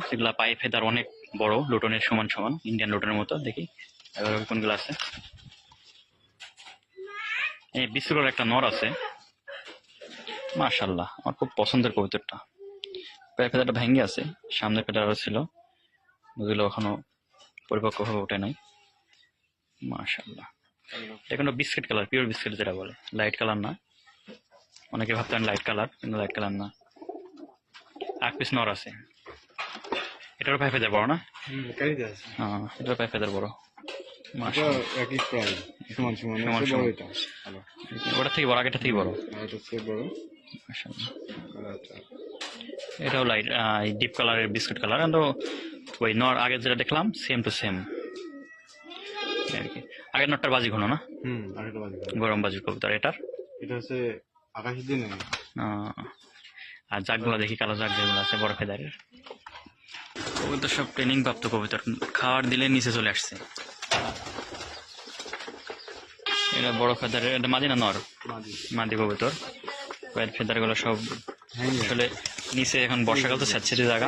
সেগুলা পায়ে ফেদার অনেক বড়, লুটনের সমান সমান, ইন্ডিয়ান লুটনের মতো। দেখি এবার কোনগুলো আছে। এই বিস্কুটের একটা নর আছে, মাশাআল্লাহ আমার খুব পছন্দের কবুতরটা। পায়ে ফেদারটা ভেঙে আছে, সামনের ফেদার আরো ছিল, ওগুলো এখনো পরিপক্কভাবে ওঠে নাই। মাশাআল্লাহ, এটা কোনো বিস্কিট কালার, পিওর বিস্কিট যেটা বলে, লাইট কালার না। অনেকে ভাবতেন লাইট কালার, কিন্তু লাইট কালার না। 8 পিস নর আছে। এটারও পায়ে ফেদার বড় না? হ্যাঁ, এটার পায়ে ফেদার বড়। ওটা থেকে বড়, আগেটা থেকে বড়। এটাও লাইট ডিপ কালারের বিস্কুট কালার, কিন্তু ওই নর আগে যেটা দেখলাম সেম টু সেম আর কি। আগের নটটার বাজি ঘন না? গরম বাজি কবুতর। এটা হচ্ছে আকাশের দিনে। আর জাগগুলো দেখি, কালো জাগ যেগুলো আছে বড় ফেদারের, কবুতর সব ট্রেনিং প্রাপ্ত কবুতর, খাবার দিলে নিচে চলে আসছে। এটা বড় ফেদারের, এটা মাদি না নর? মাদি কবুতর। পায়ের ফেদার গুলো সব আসলে নিচে, এখন বর্ষাকাল তো স্যাঁতসেঁতে জায়গা।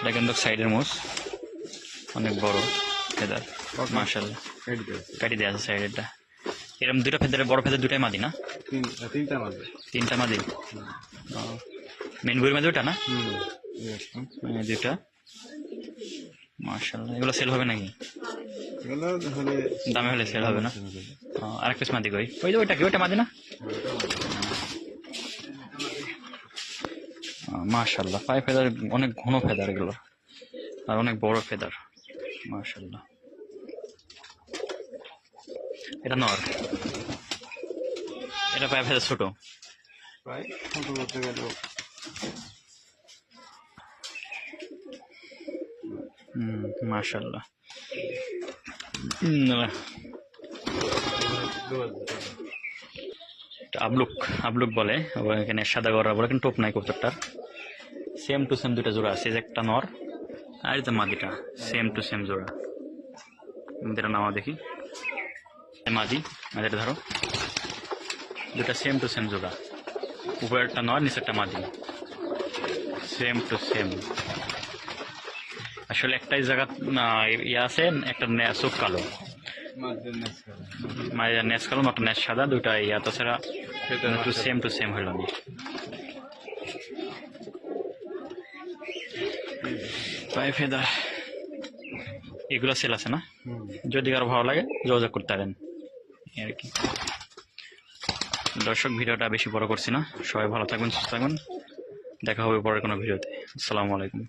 এটা কিন্তু সাইডের মোষ, অনেক বড় ফেদার মাশাআল্লাহ, কাটি দেওয়া আছে সাইডেরটা। এরকম দুইটা ফেদারের, বড় ফেদার দুটাই মাদি না? তিনটা মাদি। মেন বইয়ের মাদি ওটা না? দুইটা মাশাআল্লাহ। এগুলো সেল হবে নাকি? দামে হলে সেল হবে না? আরেক পিস মাদি কই? ওই যে ওইটা কি, ওইটা মাদি না? মাশাআল্লাহ, পায়ে ফেদার অনেক ঘন ফেদার এগুলো, আর অনেক বড় ফেদার মাশাআল্লাহ। এটা নর, এটা পায়ে ফেদার ছোট। মাশাআল্লাহ। আবলুক, আবলুক বলে এখানে, সাদা গড়া বলে, কিন্তু টোপ নাই কবুতরটার। সেম টু সেম দুইটা জোড়া আছে, একটা নর আর এটা মাদিটা, সেম টু সেম জোড়া। দুটা নামা দেখি, মাদি, মাদিটা ধরো, দুটা সেম টু সেম জোড়া, উপরেরটা নর, নিচেরটা মাদি, সেম টু সেম। আসলে একটাই জায়গা ইয়ে আছে, একটা চোখ কালো, মায়ের নেস কালো, নটা নেস সাদা, দুইটা ইয়া, তাছাড়া সেম টু সেম হইল না। পায়ে ফেদার এগুলো সেল আছে না? যদি কারো ভালো লাগে যোগাযোগ করতে পারেন আর কি। দর্শক, ভিডিওটা বেশি বড় করছি না, সবাই ভালো থাকবেন, সুস্থ থাকবেন, দেখা হবে পরের কোনো ভিডিওতে। আসসালামু আলাইকুম।